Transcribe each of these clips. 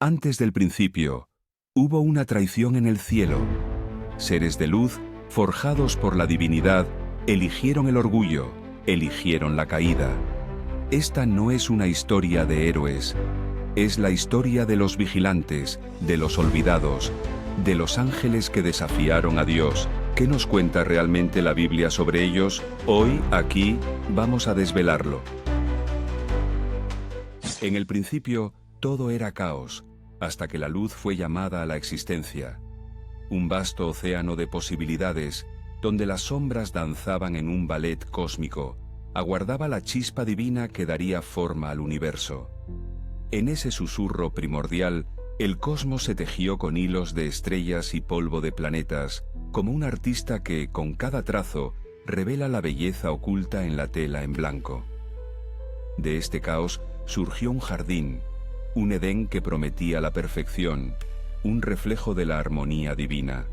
Antes del principio, hubo una traición en el cielo. Seres de luz, forjados por la divinidad, eligieron el orgullo, eligieron la caída. Esta no es una historia de héroes, es la historia de los vigilantes, de los olvidados, de los ángeles que desafiaron a Dios. ¿Qué nos cuenta realmente la Biblia sobre ellos? Hoy, aquí, vamos a desvelarlo. En el principio, todo era caos, hasta que la luz fue llamada a la existencia. Un vasto océano de posibilidades, donde las sombras danzaban en un ballet cósmico, aguardaba la chispa divina que daría forma al universo. En ese susurro primordial, el cosmos se tejió con hilos de estrellas y polvo de planetas, como un artista que, con cada trazo, revela la belleza oculta en la tela en blanco. De este caos surgió un jardín, un Edén que prometía la perfección, un reflejo de la armonía divina.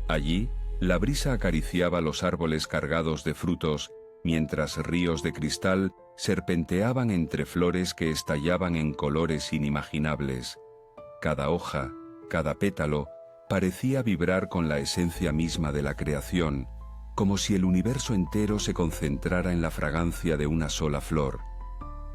Allí, la brisa acariciaba los árboles cargados de frutos, mientras ríos de cristal serpenteaban entre flores que estallaban en colores inimaginables. Cada hoja, cada pétalo, parecía vibrar con la esencia misma de la creación, como si el universo entero se concentrara en la fragancia de una sola flor.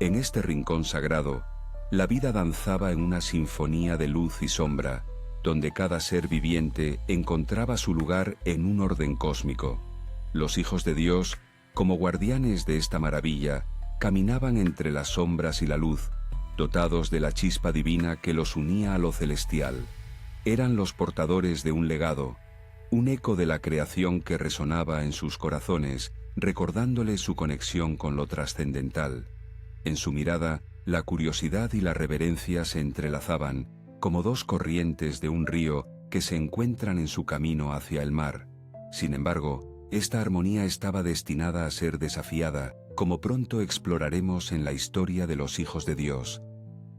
En este rincón sagrado, la vida danzaba en una sinfonía de luz y sombra, donde cada ser viviente encontraba su lugar en un orden cósmico. Los hijos de Dios, como guardianes de esta maravilla, caminaban entre las sombras y la luz, dotados de la chispa divina que los unía a lo celestial. Eran los portadores de un legado, un eco de la creación que resonaba en sus corazones, recordándoles su conexión con lo trascendental. En su mirada, la curiosidad y la reverencia se entrelazaban, como dos corrientes de un río que se encuentran en su camino hacia el mar. Sin embargo, esta armonía estaba destinada a ser desafiada, como pronto exploraremos en la historia de los hijos de Dios.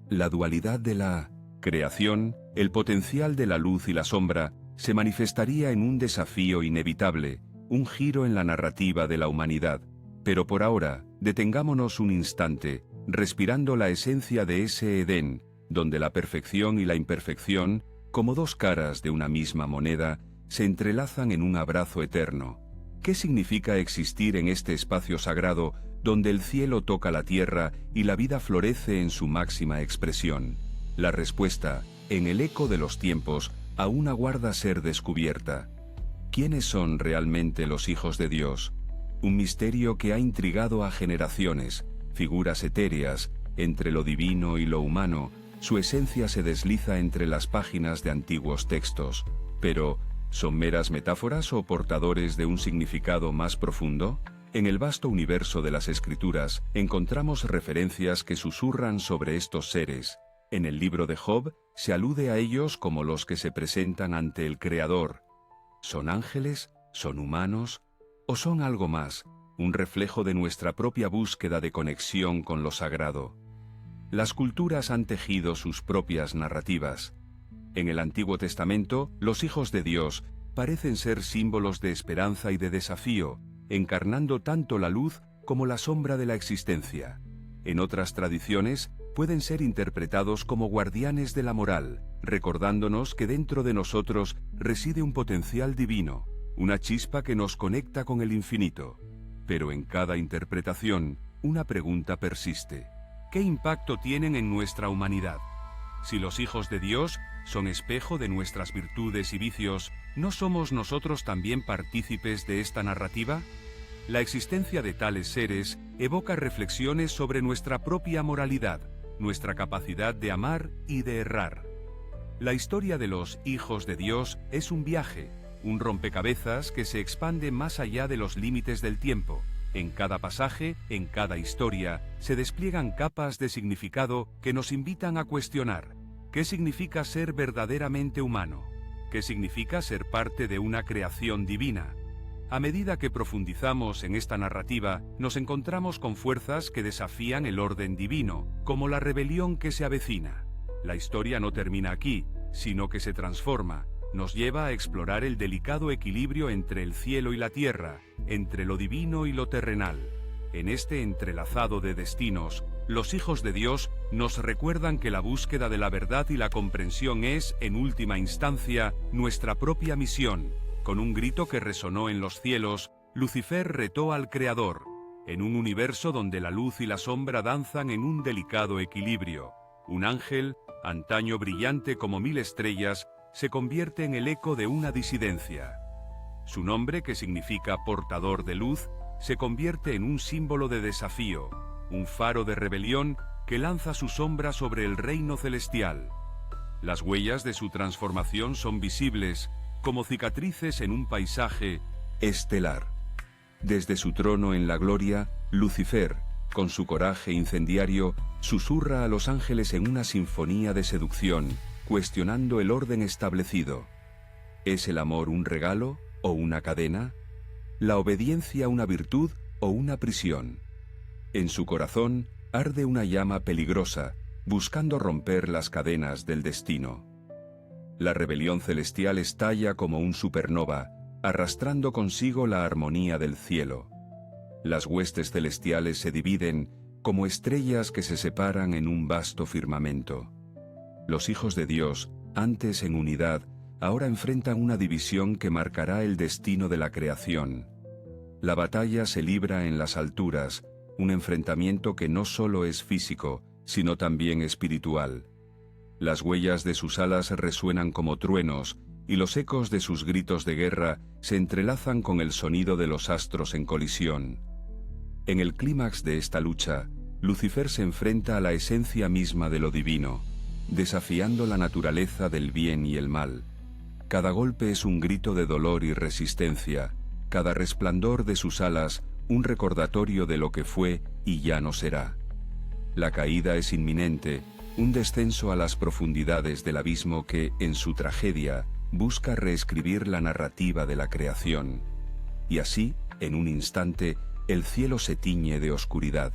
La dualidad de la creación, el potencial de la luz y la sombra, se manifestaría en un desafío inevitable, un giro en la narrativa de la humanidad. Pero por ahora, detengámonos un instante, respirando la esencia de ese Edén, donde la perfección y la imperfección, como dos caras de una misma moneda, se entrelazan en un abrazo eterno. ¿Qué significa existir en este espacio sagrado, donde el cielo toca la tierra y la vida florece en su máxima expresión? La respuesta, en el eco de los tiempos, aún aguarda ser descubierta. ¿Quiénes son realmente los hijos de Dios? Un misterio que ha intrigado a generaciones, figuras etéreas, entre lo divino y lo humano, su esencia se desliza entre las páginas de antiguos textos. Pero, ¿son meras metáforas o portadores de un significado más profundo? En el vasto universo de las Escrituras encontramos referencias que susurran sobre estos seres. En el libro de Job se alude a ellos como los que se presentan ante el Creador. ¿Son ángeles? ¿Son humanos? ¿O son algo más, un reflejo de nuestra propia búsqueda de conexión con lo sagrado? Las culturas han tejido sus propias narrativas. En el Antiguo Testamento, los hijos de Dios parecen ser símbolos de esperanza y de desafío, encarnando tanto la luz como la sombra de la existencia. En otras tradiciones, pueden ser interpretados como guardianes de la moral, recordándonos que dentro de nosotros reside un potencial divino, una chispa que nos conecta con el infinito. Pero en cada interpretación, una pregunta persiste. ¿Qué impacto tienen en nuestra humanidad? Si los hijos de Dios son espejo de nuestras virtudes y vicios, ¿no somos nosotros también partícipes de esta narrativa? La existencia de tales seres evoca reflexiones sobre nuestra propia moralidad, nuestra capacidad de amar y de errar. La historia de los hijos de Dios es un viaje, un rompecabezas que se expande más allá de los límites del tiempo. En cada pasaje, en cada historia, se despliegan capas de significado que nos invitan a cuestionar. ¿Qué significa ser verdaderamente humano? ¿Qué significa ser parte de una creación divina? A medida que profundizamos en esta narrativa, nos encontramos con fuerzas que desafían el orden divino, como la rebelión que se avecina. La historia no termina aquí, sino que se transforma. Nos lleva a explorar el delicado equilibrio entre el cielo y la tierra, entre lo divino y lo terrenal. En este entrelazado de destinos, los hijos de Dios nos recuerdan que la búsqueda de la verdad y la comprensión es, en última instancia, nuestra propia misión. Con un grito que resonó en los cielos, Lucifer retó al Creador, en un universo donde la luz y la sombra danzan en un delicado equilibrio. Un ángel, antaño brillante como 1000 estrellas, se convierte en el eco de una disidencia. Su nombre, que significa portador de luz, se convierte en un símbolo de desafío, un faro de rebelión que lanza su sombra sobre el reino celestial. Las huellas de su transformación son visibles, como cicatrices en un paisaje estelar. Desde su trono en la gloria, Lucifer, con su coraje incendiario, susurra a los ángeles en una sinfonía de seducción, cuestionando el orden establecido. ¿Es el amor un regalo o una cadena? ¿La obediencia una virtud o una prisión? En su corazón arde una llama peligrosa, buscando romper las cadenas del destino. La rebelión celestial estalla como un supernova, arrastrando consigo la armonía del cielo. Las huestes celestiales se dividen como estrellas que se separan en un vasto firmamento. Los hijos de Dios, antes en unidad, ahora enfrentan una división que marcará el destino de la creación. La batalla se libra en las alturas, un enfrentamiento que no solo es físico, sino también espiritual. Las huellas de sus alas resuenan como truenos, y los ecos de sus gritos de guerra se entrelazan con el sonido de los astros en colisión. En el clímax de esta lucha, Lucifer se enfrenta a la esencia misma de lo divino, desafiando la naturaleza del bien y el mal. Cada golpe es un grito de dolor y resistencia, cada resplandor de sus alas un recordatorio de lo que fue y ya no será. La caída es inminente, un descenso a las profundidades del abismo que, en su tragedia, busca reescribir la narrativa de la creación. Y así, en un instante, el cielo se tiñe de oscuridad.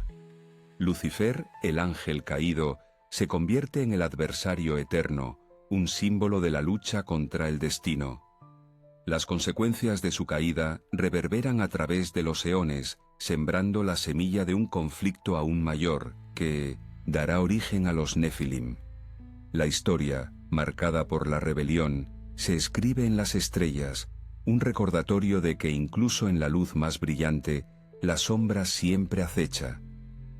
Lucifer, el ángel caído, se convierte en el adversario eterno, un símbolo de la lucha contra el destino. Las consecuencias de su caída reverberan a través de los eones, sembrando la semilla de un conflicto aún mayor, que dará origen a los Nefilim. La historia, marcada por la rebelión, se escribe en las estrellas, un recordatorio de que incluso en la luz más brillante, la sombra siempre acecha.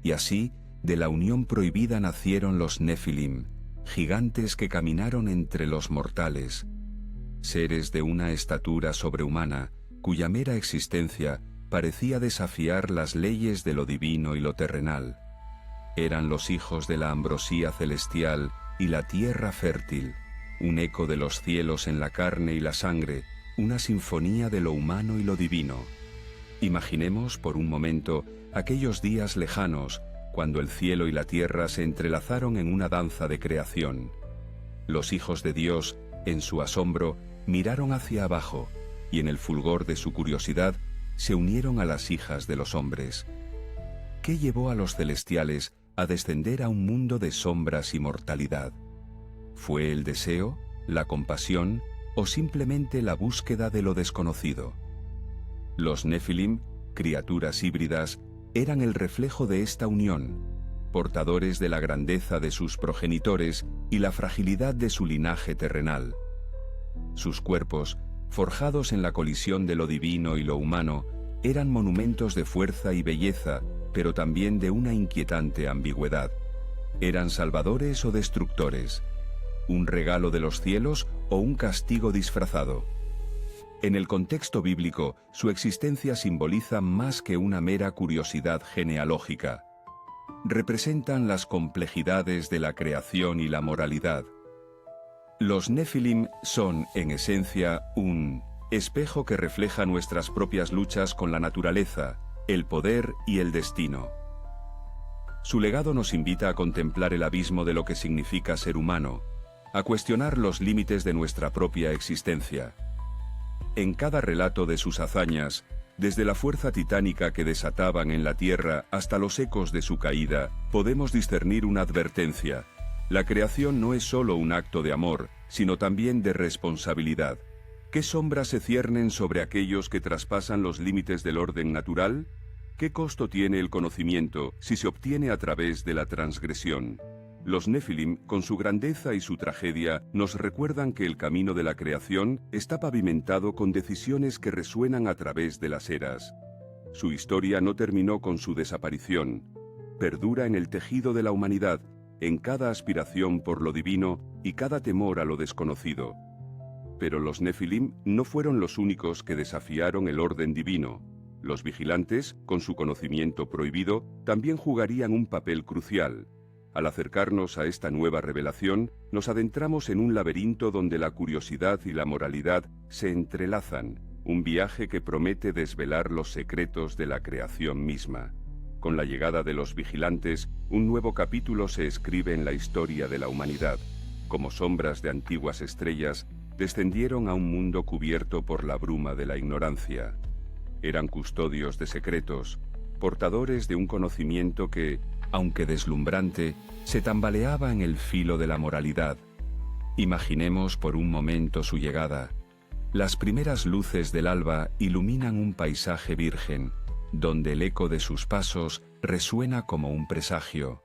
Y así, de la unión prohibida nacieron los Nefilim, gigantes que caminaron entre los mortales, seres de una estatura sobrehumana, cuya mera existencia parecía desafiar las leyes de lo divino y lo terrenal. Eran los hijos de la ambrosía celestial y la tierra fértil, un eco de los cielos en la carne y la sangre, una sinfonía de lo humano y lo divino. Imaginemos por un momento aquellos días lejanos, cuando el cielo y la tierra se entrelazaron en una danza de creación. Los hijos de Dios, en su asombro, miraron hacia abajo, y en el fulgor de su curiosidad, se unieron a las hijas de los hombres. ¿Qué llevó a los celestiales a descender a un mundo de sombras y mortalidad? ¿Fue el deseo, la compasión o simplemente la búsqueda de lo desconocido? Los Nefilim, criaturas híbridas, eran el reflejo de esta unión, portadores de la grandeza de sus progenitores y la fragilidad de su linaje terrenal. Sus cuerpos, forjados en la colisión de lo divino y lo humano, eran monumentos de fuerza y belleza, pero también de una inquietante ambigüedad. ¿Eran salvadores o destructores? ¿Un regalo de los cielos o un castigo disfrazado? En el contexto bíblico, su existencia simboliza más que una mera curiosidad genealógica. Representan las complejidades de la creación y la moralidad. Los Nefilim son, en esencia, un espejo que refleja nuestras propias luchas con la naturaleza, el poder y el destino. Su legado nos invita a contemplar el abismo de lo que significa ser humano, a cuestionar los límites de nuestra propia existencia. En cada relato de sus hazañas, desde la fuerza titánica que desataban en la tierra hasta los ecos de su caída, podemos discernir una advertencia. La creación no es solo un acto de amor, sino también de responsabilidad. ¿Qué sombras se ciernen sobre aquellos que traspasan los límites del orden natural? ¿Qué costo tiene el conocimiento si se obtiene a través de la transgresión? Los Nefilim, con su grandeza y su tragedia, nos recuerdan que el camino de la creación está pavimentado con decisiones que resuenan a través de las eras. Su historia no terminó con su desaparición. Perdura en el tejido de la humanidad, en cada aspiración por lo divino y cada temor a lo desconocido. Pero los Nefilim no fueron los únicos que desafiaron el orden divino. Los vigilantes, con su conocimiento prohibido, también jugarían un papel crucial. Al acercarnos a esta nueva revelación, nos adentramos en un laberinto donde la curiosidad y la moralidad se entrelazan, un viaje que promete desvelar los secretos de la creación misma. Con la llegada de los vigilantes, un nuevo capítulo se escribe en la historia de la humanidad. Como sombras de antiguas estrellas, descendieron a un mundo cubierto por la bruma de la ignorancia. Eran custodios de secretos, portadores de un conocimiento que, aunque deslumbrante, se tambaleaba en el filo de la moralidad. Imaginemos por un momento su llegada. Las primeras luces del alba iluminan un paisaje virgen, donde el eco de sus pasos resuena como un presagio.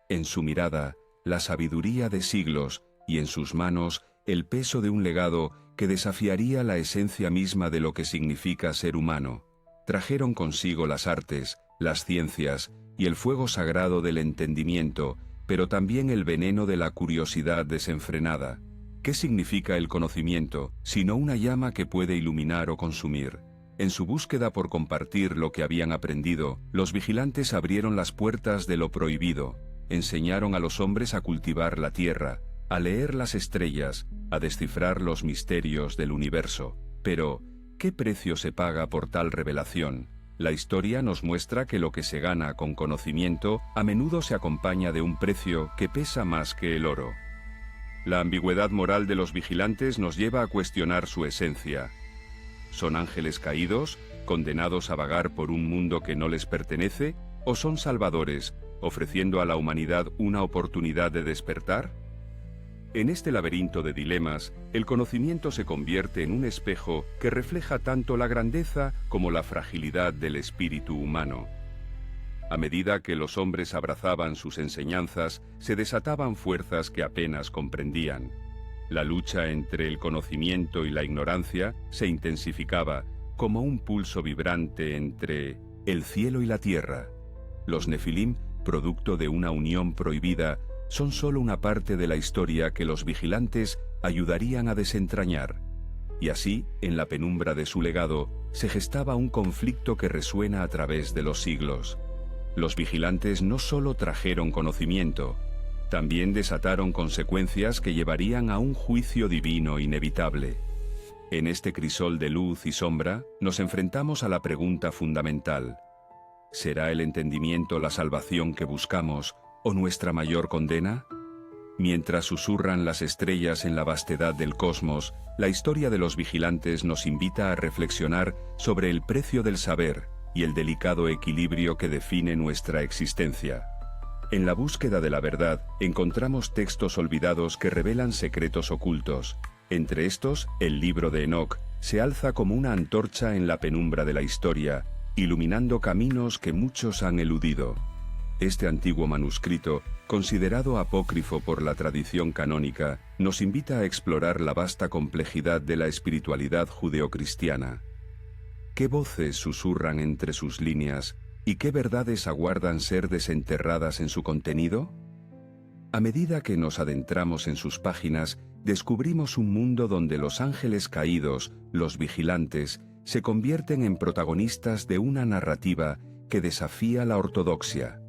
En su mirada, la sabiduría de siglos, y en sus manos, el peso de un legado que desafiaría la esencia misma de lo que significa ser humano. Trajeron consigo las artes, las ciencias y el fuego sagrado del entendimiento, pero también el veneno de la curiosidad desenfrenada. ¿Qué significa el conocimiento, sino una llama que puede iluminar o consumir? En su búsqueda por compartir lo que habían aprendido, los vigilantes abrieron las puertas de lo prohibido, enseñaron a los hombres a cultivar la tierra, a leer las estrellas, a descifrar los misterios del universo. Pero, ¿qué precio se paga por tal revelación? La historia nos muestra que lo que se gana con conocimiento a menudo se acompaña de un precio que pesa más que el oro. La ambigüedad moral de los vigilantes nos lleva a cuestionar su esencia. ¿Son ángeles caídos, condenados a vagar por un mundo que no les pertenece, o son salvadores, ofreciendo a la humanidad una oportunidad de despertar? En este laberinto de dilemas, el conocimiento se convierte en un espejo que refleja tanto la grandeza como la fragilidad del espíritu humano. A medida que los hombres abrazaban sus enseñanzas, se desataban fuerzas que apenas comprendían. La lucha entre el conocimiento y la ignorancia se intensificaba como un pulso vibrante entre el cielo y la tierra. Los Nefilim, producto de una unión prohibida, son solo una parte de la historia que los vigilantes ayudarían a desentrañar. Y así, en la penumbra de su legado, se gestaba un conflicto que resuena a través de los siglos. Los vigilantes no solo trajeron conocimiento, también desataron consecuencias que llevarían a un juicio divino inevitable. En este crisol de luz y sombra, nos enfrentamos a la pregunta fundamental: ¿será el entendimiento la salvación que buscamos o nuestra mayor condena? Mientras susurran las estrellas en la vastedad del cosmos, la historia de los vigilantes nos invita a reflexionar sobre el precio del saber y el delicado equilibrio que define nuestra existencia. En la búsqueda de la verdad, encontramos textos olvidados que revelan secretos ocultos. Entre estos, el libro de Enoc se alza como una antorcha en la penumbra de la historia, iluminando caminos que muchos han eludido. Este antiguo manuscrito, considerado apócrifo por la tradición canónica, nos invita a explorar la vasta complejidad de la espiritualidad judeocristiana. ¿Qué voces susurran entre sus líneas y qué verdades aguardan ser desenterradas en su contenido? A medida que nos adentramos en sus páginas, descubrimos un mundo donde los ángeles caídos, los vigilantes, se convierten en protagonistas de una narrativa que desafía la ortodoxia.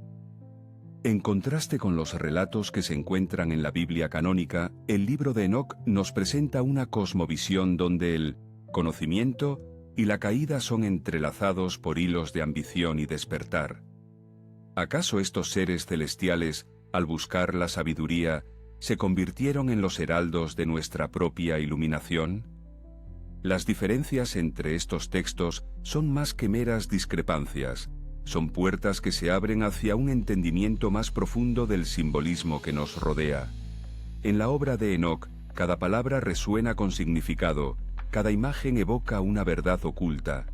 En contraste con los relatos que se encuentran en la Biblia canónica, el libro de Enoc nos presenta una cosmovisión donde el conocimiento y la caída son entrelazados por hilos de ambición y despertar. ¿Acaso estos seres celestiales, al buscar la sabiduría, se convirtieron en los heraldos de nuestra propia iluminación? Las diferencias entre estos textos son más que meras discrepancias. Son puertas que se abren hacia un entendimiento más profundo del simbolismo que nos rodea. En la obra de Enoc, cada palabra resuena con significado, cada imagen evoca una verdad oculta.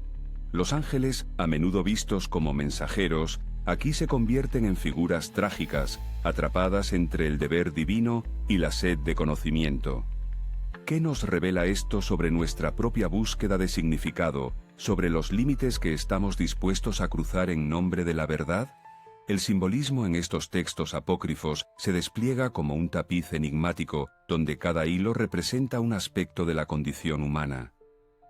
Los ángeles, a menudo vistos como mensajeros, Aquí se convierten en figuras trágicas, atrapadas entre el deber divino y la sed de conocimiento. ¿Qué nos revela esto sobre nuestra propia búsqueda de significado, sobre los límites que estamos dispuestos a cruzar en nombre de la verdad? El simbolismo en estos textos apócrifos se despliega como un tapiz enigmático, donde cada hilo representa un aspecto de la condición humana.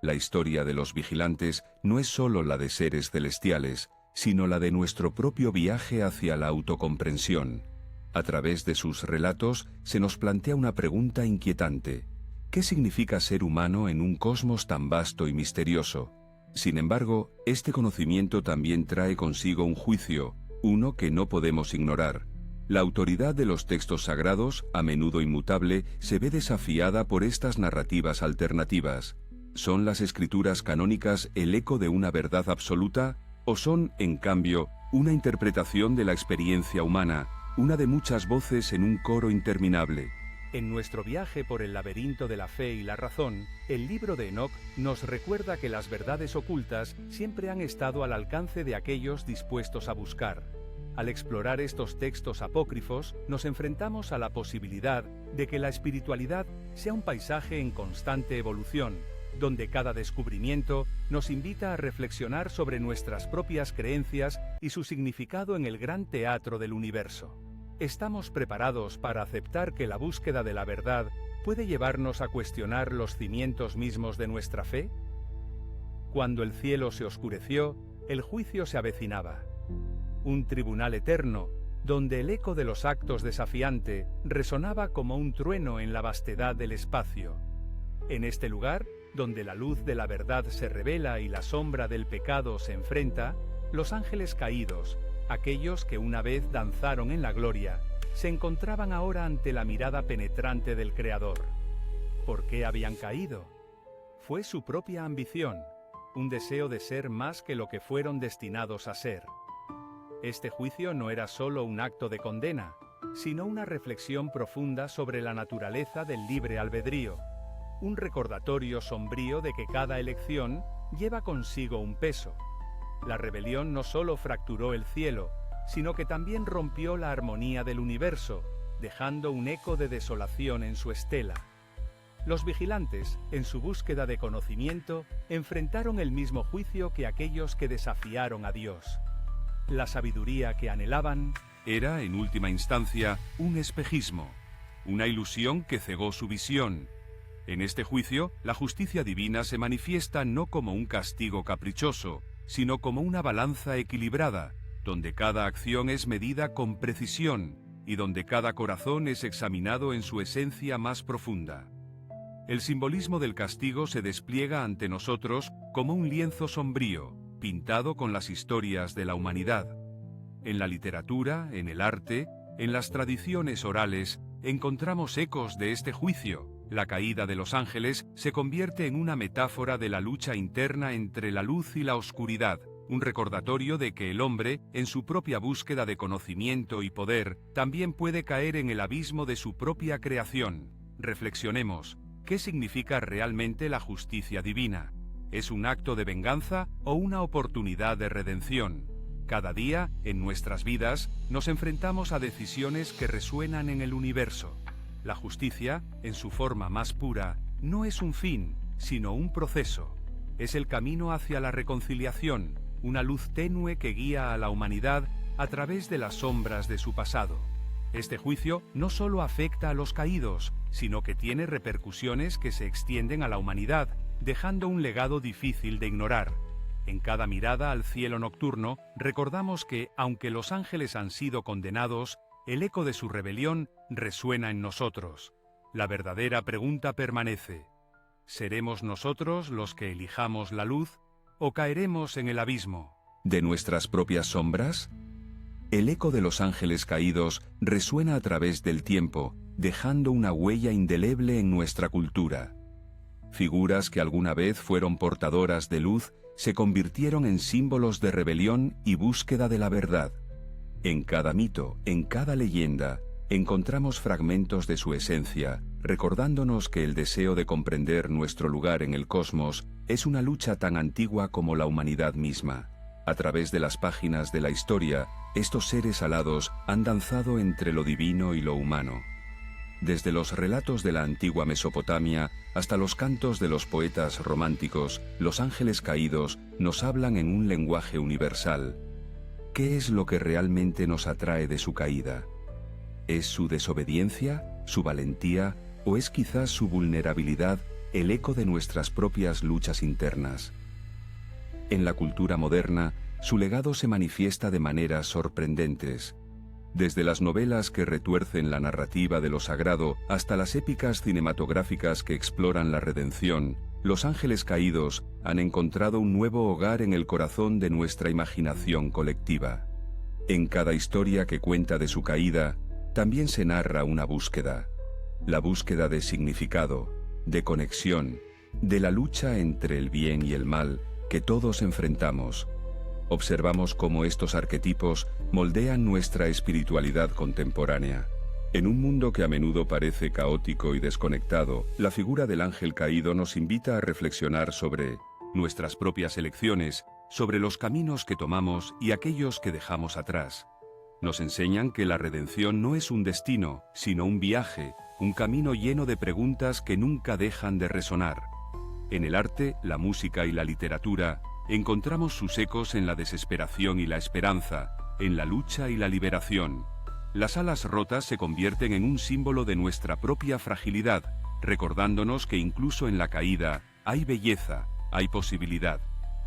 La historia de los vigilantes no es solo la de seres celestiales, sino la de nuestro propio viaje hacia la autocomprensión. A través de sus relatos se nos plantea una pregunta inquietante. ¿Qué significa ser humano en un cosmos tan vasto y misterioso? Sin embargo, este conocimiento también trae consigo un juicio, uno que no podemos ignorar. La autoridad de los textos sagrados, a menudo inmutable, se ve desafiada por estas narrativas alternativas. ¿Son las escrituras canónicas el eco de una verdad absoluta? ¿O son, en cambio, una interpretación de la experiencia humana, una de muchas voces en un coro interminable? En nuestro viaje por el laberinto de la fe y la razón, el libro de Enoc nos recuerda que las verdades ocultas siempre han estado al alcance de aquellos dispuestos a buscar. Al explorar estos textos apócrifos, nos enfrentamos a la posibilidad de que la espiritualidad sea un paisaje en constante evolución, donde cada descubrimiento nos invita a reflexionar sobre nuestras propias creencias y su significado en el gran teatro del universo. ¿Estamos preparados para aceptar que la búsqueda de la verdad puede llevarnos a cuestionar los cimientos mismos de nuestra fe? Cuando el cielo se oscureció, el juicio se avecinaba. Un tribunal eterno, donde el eco de los actos desafiante resonaba como un trueno en la vastedad del espacio. En este lugar, donde la luz de la verdad se revela y la sombra del pecado se enfrenta, los ángeles caídos, aquellos que una vez danzaron en la gloria, se encontraban ahora ante la mirada penetrante del Creador. ¿Por qué habían caído? Fue su propia ambición, un deseo de ser más que lo que fueron destinados a ser. Este juicio no era solo un acto de condena, sino una reflexión profunda sobre la naturaleza del libre albedrío, un recordatorio sombrío de que cada elección lleva consigo un peso. La rebelión no solo fracturó el cielo, sino que también rompió la armonía del universo, dejando un eco de desolación en su estela. Los vigilantes, en su búsqueda de conocimiento, enfrentaron el mismo juicio que aquellos que desafiaron a Dios. La sabiduría que anhelaban era, en última instancia, un espejismo, una ilusión que cegó su visión. En este juicio, la justicia divina se manifiesta no como un castigo caprichoso, sino como una balanza equilibrada, donde cada acción es medida con precisión y donde cada corazón es examinado en su esencia más profunda. El simbolismo del castigo se despliega ante nosotros como un lienzo sombrío, pintado con las historias de la humanidad. En la literatura, en el arte, en las tradiciones orales, encontramos ecos de este juicio. La caída de los ángeles se convierte en una metáfora de la lucha interna entre la luz y la oscuridad, un recordatorio de que el hombre, en su propia búsqueda de conocimiento y poder, también puede caer en el abismo de su propia creación. Reflexionemos, ¿qué significa realmente la justicia divina? ¿Es un acto de venganza o una oportunidad de redención? Cada día, en nuestras vidas, nos enfrentamos a decisiones que resuenan en el universo. La justicia, en su forma más pura, no es un fin, sino un proceso. Es el camino hacia la reconciliación, una luz tenue que guía a la humanidad a través de las sombras de su pasado. Este juicio no solo afecta a los caídos, sino que tiene repercusiones que se extienden a la humanidad, dejando un legado difícil de ignorar. En cada mirada al cielo nocturno, recordamos que, aunque los ángeles han sido condenados, el eco de su rebelión resuena en nosotros. La verdadera pregunta permanece: ¿seremos nosotros los que elijamos la luz o caeremos en el abismo de nuestras propias sombras? El eco de los ángeles caídos resuena a través del tiempo, dejando una huella indeleble en nuestra cultura. Figuras que alguna vez fueron portadoras de luz se convirtieron en símbolos de rebelión y búsqueda de la verdad. En cada mito, en cada leyenda, encontramos fragmentos de su esencia, recordándonos que el deseo de comprender nuestro lugar en el cosmos es una lucha tan antigua como la humanidad misma. A través de las páginas de la historia, estos seres alados han danzado entre lo divino y lo humano. Desde los relatos de la antigua Mesopotamia hasta los cantos de los poetas románticos, los ángeles caídos nos hablan en un lenguaje universal. ¿Qué es lo que realmente nos atrae de su caída? ¿Es su desobediencia, su valentía, o es quizás su vulnerabilidad el eco de nuestras propias luchas internas? En la cultura moderna, su legado se manifiesta de maneras sorprendentes. Desde las novelas que retuercen la narrativa de lo sagrado hasta las épicas cinematográficas que exploran la redención, los ángeles caídos han encontrado un nuevo hogar en el corazón de nuestra imaginación colectiva. En cada historia que cuenta de su caída, también se narra una búsqueda. La búsqueda de significado, de conexión, de la lucha entre el bien y el mal que todos enfrentamos. Observamos cómo estos arquetipos moldean nuestra espiritualidad contemporánea. En un mundo que a menudo parece caótico y desconectado, la figura del ángel caído nos invita a reflexionar sobre nuestras propias elecciones, sobre los caminos que tomamos y aquellos que dejamos atrás. Nos enseñan que la redención no es un destino, sino un viaje, un camino lleno de preguntas que nunca dejan de resonar. En el arte, la música y la literatura, encontramos sus ecos en la desesperación y la esperanza, en la lucha y la liberación. Las alas rotas se convierten en un símbolo de nuestra propia fragilidad, recordándonos que incluso en la caída hay belleza, hay posibilidad.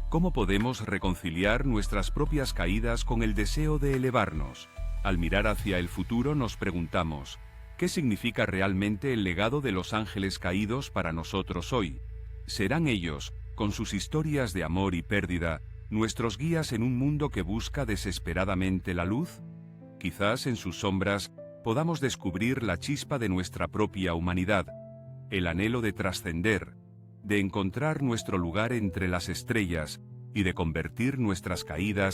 ¿Cómo podemos reconciliar nuestras propias caídas con el deseo de elevarnos? Al mirar hacia el futuro nos preguntamos, ¿qué significa realmente el legado de los ángeles caídos para nosotros hoy? ¿Serán ellos, con sus historias de amor y pérdida, nuestros guías en un mundo que busca desesperadamente la luz? Quizás en sus sombras podamos descubrir la chispa de nuestra propia humanidad, el anhelo de trascender, de encontrar nuestro lugar entre las estrellas y de convertir nuestras caídas